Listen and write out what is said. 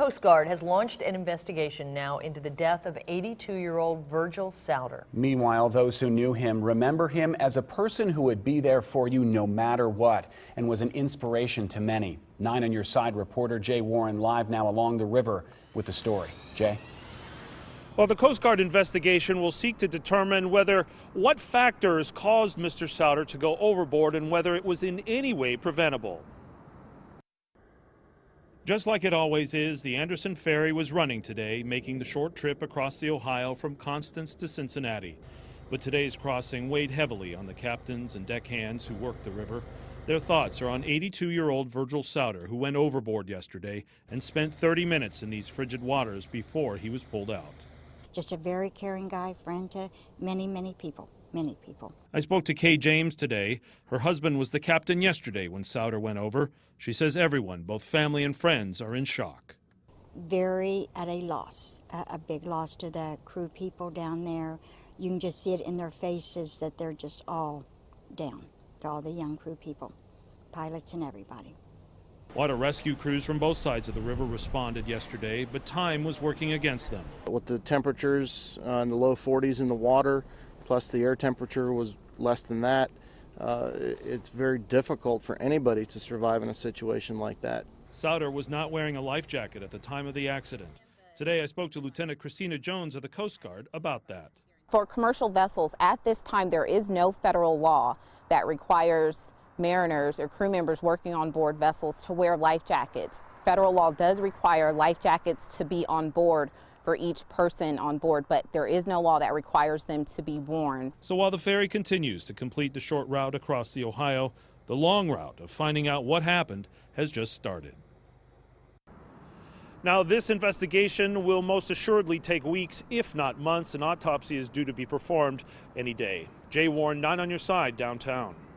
Coast Guard has launched an investigation now into the death of 82-year-old Virgil Souter. Meanwhile, those who knew him remember him as a person who would be there for you no matter what and was an inspiration to many. 9 on Your Side reporter Jay Warren live now along the river with the story. Jay? Well, the Coast Guard investigation will seek to determine what factors caused Mr. Souter to go overboard and whether it was in any way preventable. Just like it always is, the Anderson Ferry was running today, making the short trip across the Ohio from Constance to Cincinnati. But today's crossing weighed heavily on the captains and deckhands who work the river. Their thoughts are on 82-year-old Virgil Souter, who went overboard yesterday and spent 30 minutes in these frigid waters before he was pulled out. Just a very caring guy, friend to many, many people. Many people. I spoke to Kay James today. Her husband was the captain yesterday when Souter went over. She says everyone, both family and friends, are in shock. Very at a loss, a big loss to the crew people down there. You can just see it in their faces that they're just all down, to all the young crew people, pilots and everybody. Water rescue crews from both sides of the river responded yesterday, but time was working against them. With the temperatures in the low 40s in the water, plus the air temperature was less than that, it's very difficult for anybody to survive in a situation like that. Souter was not wearing a life jacket at the time of the accident. Today I spoke to Lieutenant Christina Jones of the Coast Guard about that. For commercial vessels, at this time there is no federal law that requires mariners or crew members working on board vessels to wear life jackets. Federal law does require life jackets to be on board for each person on board, but there is no law that requires them to be worn. So while the ferry continues to complete the short route across the Ohio, the long route of finding out what happened has just started. Now, this investigation will most assuredly take weeks, if not months. An autopsy is due to be performed any day. Jay Warren, 9 on Your Side, downtown.